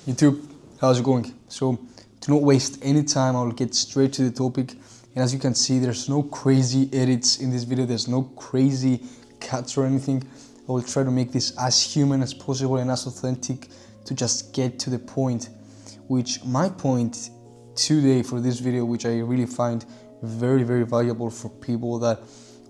YouTube, how's it going? So to not waste any time, I'll get straight to the topic. And as you can see, there's no crazy edits in this video. There's no crazy cuts or anything. I will try to make this as human as possible and as authentic to just get to the point. Which my point today for this video, which I really find very, very valuable for people that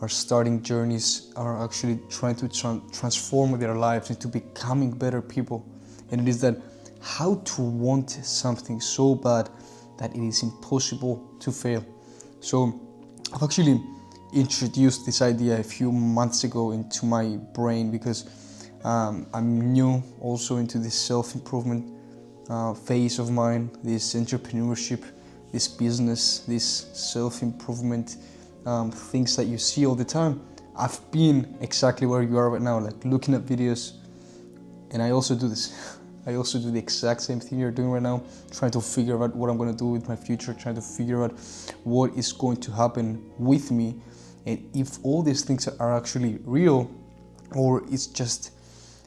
are starting journeys, are actually trying to transform their lives into becoming better people. And it is that how to want something so bad that it is impossible to fail. So I've actually introduced this idea a few months ago into my brain because I'm new also into this self-improvement phase of mine, this entrepreneurship, this business, this self-improvement things that you see all the time. I've been exactly where you are right now, like looking at videos, and I also do this. I also do the exact same thing you're doing right now, trying to figure out what I'm going to do with my future, trying to figure out what is going to happen with me, and if all these things are actually real or it's just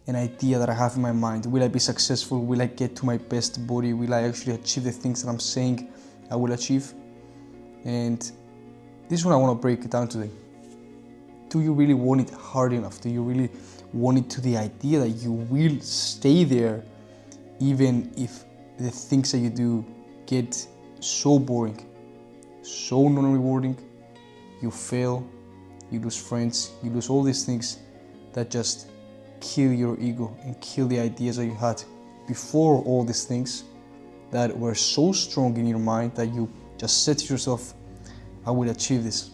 an idea that I have in my mind. Will I be successful? Will I get to my best body? Will I actually achieve the things that I'm saying I will achieve? And this is what I want to break it down today. Do you really want it hard enough? Do you really want it to the idea that you will stay there even if the things that you do get so boring, so non-rewarding, you fail, you lose friends, you lose all these things that just kill your ego and kill the ideas that you had before all these things that were so strong in your mind that you just said to yourself, I will achieve this.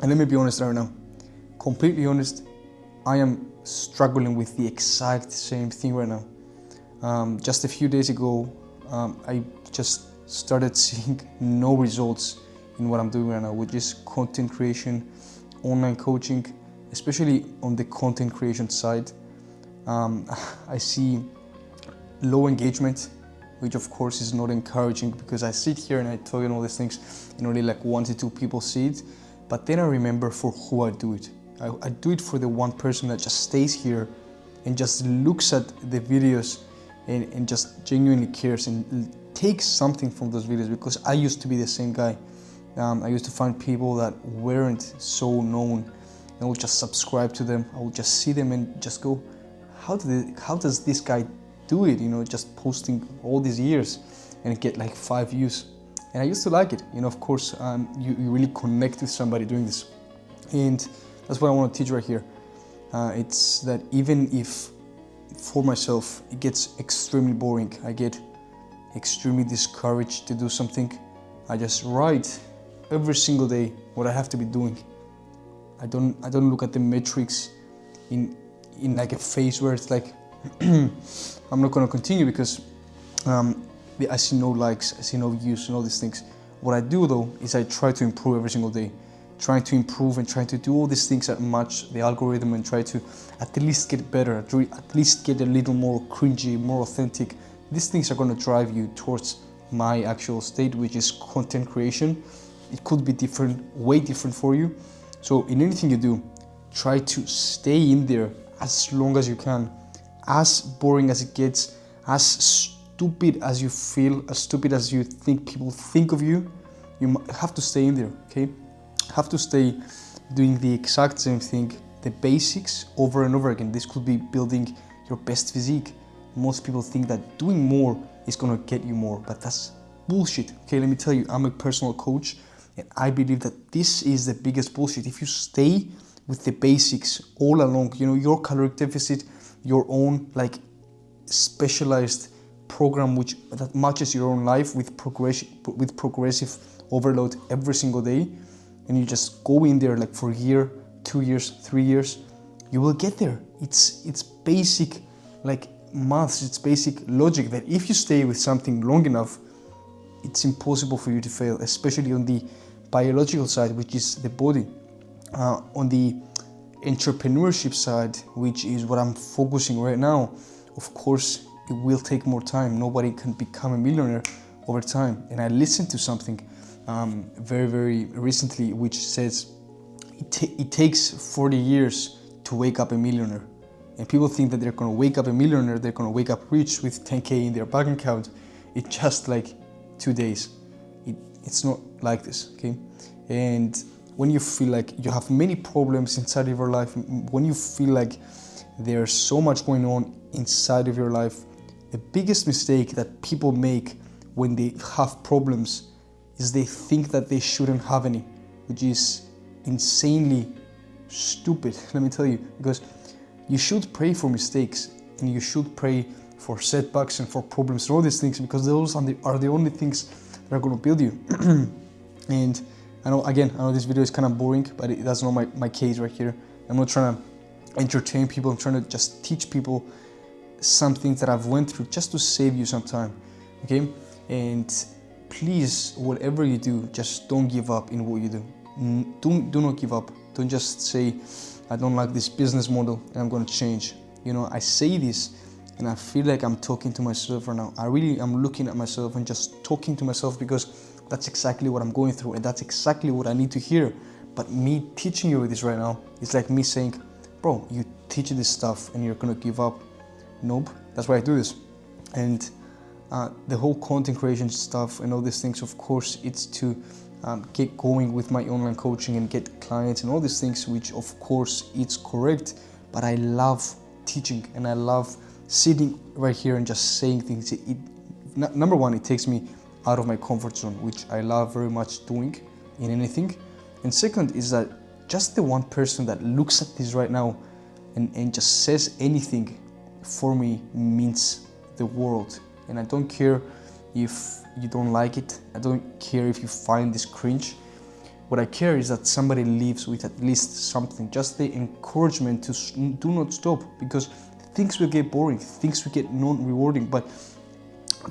And let me be honest right now, completely honest, I am struggling with the exact same thing right now. Just a few days ago, I just started seeing no results in what I'm doing right now, which is content creation, online coaching, especially on the content creation side. I see low engagement, which of course is not encouraging because I sit here and I tell you all these things and only like 1 to 2 people see it. But then I remember for who I do it. I do it for the one person that just stays here and just looks at the videos and just genuinely cares and takes something from those videos, because I used to be the same guy. I used to find people that weren't so known and I would just subscribe to them. I would just see them and just go, how does this guy do it? You know, just posting all these years and get like 5 views. And I used to like it. You know, of course, you really connect with somebody doing this. And that's what I want to teach right here. It's that even if for myself it gets extremely boring, I get extremely discouraged to do something, I just write every single day what I have to be doing. I don't look at the metrics in like a phase where it's like I'm not going to continue because I see no likes, I see no views and all these things. What I do though is I try to improve every single day, trying to improve and trying to do all these things that match the algorithm and try to at least get better, at least get a little more cringy, more authentic. These things are going to drive you towards my actual state, which is content creation. It could be different, way different for you. So in anything you do, try to stay in there as long as you can. As boring as it gets, as stupid as you feel, as stupid as you think people think of you, you have to stay in there, okay? Have to stay doing the exact same thing, the basics over and over again. This could be building your best physique. Most people think that doing more is gonna get you more, but that's bullshit. Okay, let me tell you, I'm a personal coach and I believe that this is the biggest bullshit. If you stay with the basics all along, you know, your caloric deficit, your own like specialized program that matches your own life with progressive overload every single day, and you just go in there like for a year, 2 years, 3 years, you will get there. It's basic like maths, it's basic logic that if you stay with something long enough, it's impossible for you to fail, especially on the biological side, which is the body. On the entrepreneurship side, which is what I'm focusing right now, of course, it will take more time. Nobody can become a millionaire over time. And I listened to something very, very recently, which says it takes 40 years to wake up a millionaire. and people think that they're gonna wake up a millionaire, they're gonna wake up rich with 10K in their bank account. It's just like 2 days. It's not like this, okay? And when you feel like you have many problems inside of your life, when you feel like there's so much going on inside of your life, the biggest mistake that people make when they have problems is they think that they shouldn't have any, which is insanely stupid, let me tell you, because you should pray for mistakes and you should pray for setbacks and for problems and all these things, because those are the only things that are going to build you. And I know this video is kind of boring, but that's not my case right here. I'm not trying to entertain people, I'm trying to just teach people some things that I've went through just to save you some time, okay? And please, whatever you do, just don't give up in what you do. Do not give up. Don't just say, I don't like this business model and I'm going to change. You know, I say this and I feel like I'm talking to myself right now. I'm looking at myself and just talking to myself, because that's exactly what I'm going through and that's exactly what I need to hear. But me teaching you this right now, it's like me saying, bro, you teach this stuff and you're going to give up. Nope, that's why I do this. And the whole content creation stuff and all these things, of course, it's to get going with my online coaching and get clients and all these things, which of course it's correct. But I love teaching and I love sitting right here and just saying things. Number one, it takes me out of my comfort zone, which I love very much doing in anything. And second is that just the one person that looks at this right now and just says anything for me means the world. And I don't care if you don't like it. I don't care if you find this cringe. What I care is that somebody leaves with at least something, just the encouragement to do not stop, because things will get boring, things will get non-rewarding. But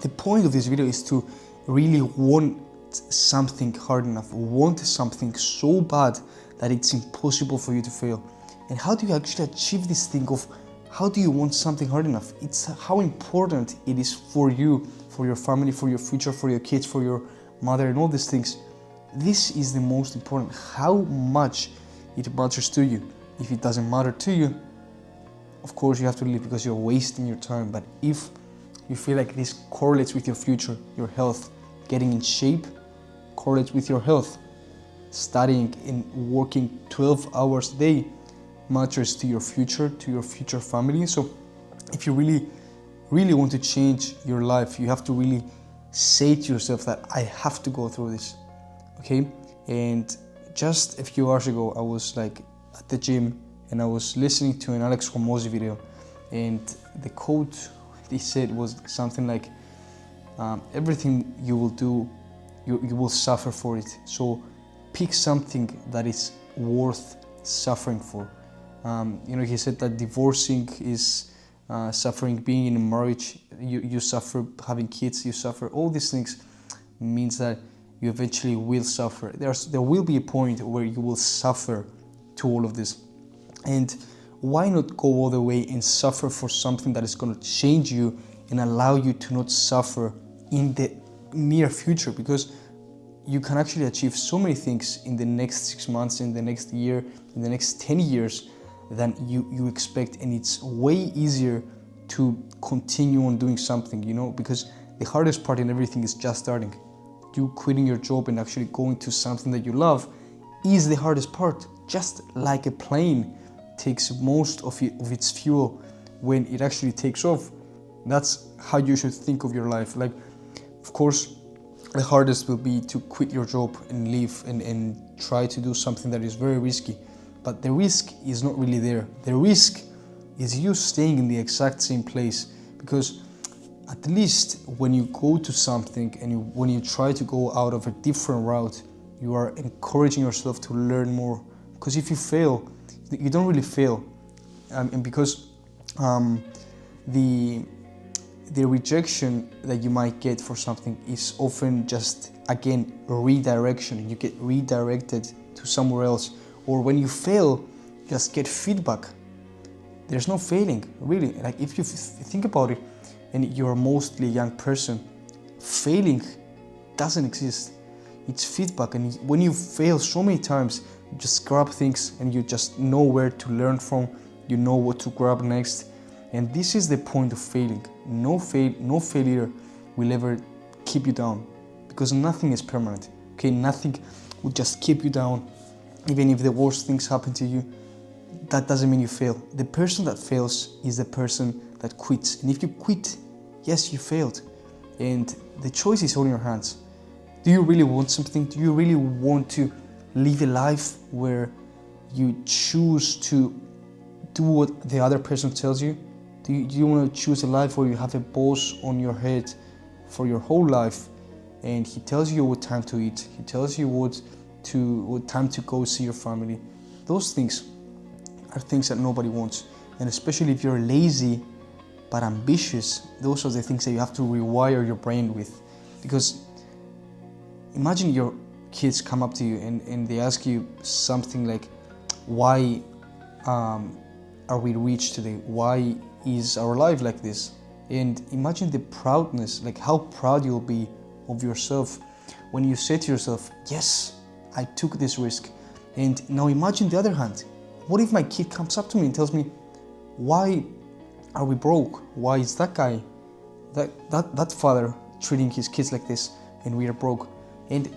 the point of this video is to really want something hard enough, want something so bad that it's impossible for you to fail. And how do you actually achieve this thing of how do you want something hard enough? It's how important it is for you, for your family, for your future, for your kids, for your mother and all these things. This is the most important, how much it matters to you. If it doesn't matter to you, of course you have to leave because you're wasting your time. But if you feel like this correlates with your future, your health, getting in shape correlates with your health, studying and working 12 hours a day matters to your future family. So if you really want to change your life, you have to really say to yourself that I have to go through this, okay? And just a few hours ago, I was like at the gym and I was listening to an Alex Hormozi video, and the quote he said was something like, everything you will do, you will suffer for it. So pick something that is worth suffering for. He said that divorcing is suffering, being in a marriage, you suffer, having kids, you suffer. All these things means that you eventually will suffer. There will be a point where you will suffer to all of this. And why not go all the way and suffer for something that is going to change you and allow you to not suffer in the near future? Because you can actually achieve so many things in the next 6 months, in the next year, in the next 10 years than you expect. And it's way easier to continue on doing something, because the hardest part in everything is just starting. You quitting your job and actually going to something that you love is the hardest part. Just like a plane takes most of its fuel when it actually takes off. That's how you should think of your life. Like, of course, the hardest will be to quit your job and leave and try to do something that is very risky. But the risk is not really there. The risk is you staying in the exact same place, because at least when you go to something and when you try to go out of a different route, you are encouraging yourself to learn more. Because if you fail, you don't really fail. And because the rejection that you might get for something is often just, again, a redirection. You get redirected to somewhere else. Or when you fail, just get feedback. There's no failing, really. Like, if you think about it, and you're mostly a young person, failing doesn't exist. It's feedback. And when you fail so many times, you just grab things and you just know where to learn from, you know what to grab next. And this is the point of failing. No failure will ever keep you down, because nothing is permanent. Okay, nothing will just keep you down. Even if the worst things happen to you, that doesn't mean you fail. The person that fails is the person that quits. And if you quit, yes, you failed. And the choice is all in your hands. Do you really want something? Do you really want to live a life where you choose to do what the other person tells you? Do you want to choose a life where you have a boss on your head for your whole life, and he tells you what time to eat, he tells you what time to go see your family? Those things are things that nobody wants. And especially if you're lazy but ambitious, those are the things that you have to rewire your brain with. Because imagine your kids come up to you and they ask you something like, why are we rich today? Why is our life like this? And imagine the proudness, like how proud you'll be of yourself when you say to yourself, yes, I took this risk. And now imagine the other hand. What if my kid comes up to me and tells me, why are we broke? Why is that guy, that father treating his kids like this and we are broke? And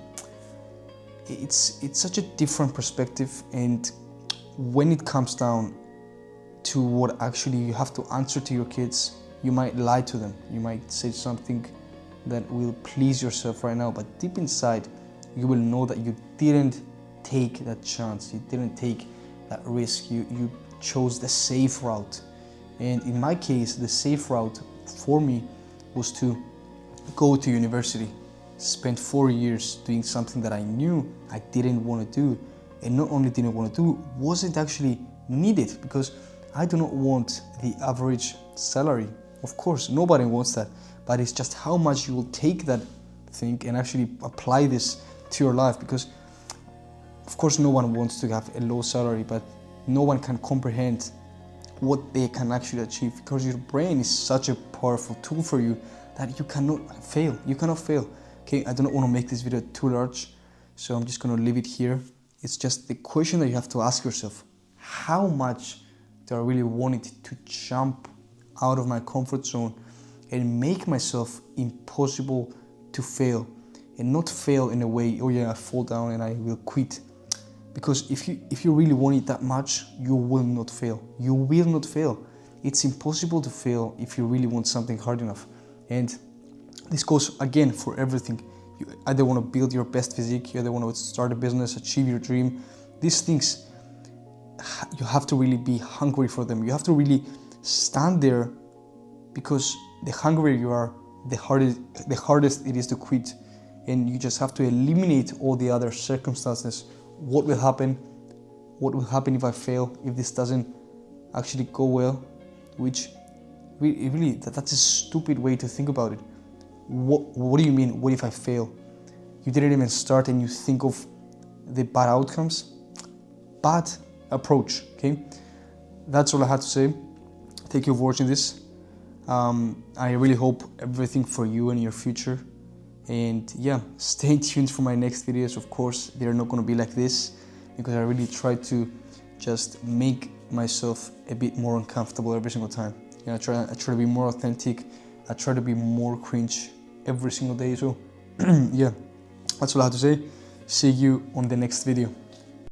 it's such a different perspective. And when it comes down to what actually you have to answer to your kids, you might lie to them. You might say something that will please yourself right now, but deep inside, you will know that you didn't take that chance. You didn't take that risk. You chose the safe route. And in my case, the safe route for me was to go to university, spend 4 years doing something that I knew I didn't want to do. And not only didn't want to do, wasn't actually needed, because I do not want the average salary. Of course, nobody wants that, but it's just how much you will take that thing and actually apply this to your life. Because of course no one wants to have a low salary, but no one can comprehend what they can actually achieve, because your brain is such a powerful tool for you that you cannot fail. You cannot fail. Okay, I do not want to make this video too large, so I'm just going to leave it here. It's just the question that you have to ask yourself: how much do I really want it to jump out of my comfort zone and make myself impossible to fail? And not fail in a way, oh yeah, I fall down and I will quit. Because if you really want it that much, you will not fail. You will not fail. It's impossible to fail if you really want something hard enough. And this goes again for everything. You either want to build your best physique, you either want to start a business, achieve your dream. These things, you have to really be hungry for them. You have to really stand there, because the hungrier you are, the hardest it is to quit. And you just have to eliminate all the other circumstances. What will happen? What will happen if I fail? If this doesn't actually go well? Which really that's a stupid way to think about it. What do you mean, what if I fail? You didn't even start and you think of the bad outcomes? Bad approach, okay? That's all I had to say. Thank you for watching this. I really hope everything for you and your future. And yeah, stay tuned for my next videos. Of course, they're not going to be like this, because I really try to just make myself a bit more uncomfortable every single time. I try to be more authentic. I try to be more cringe every single day. So yeah, that's all I have to say. See you on the next video.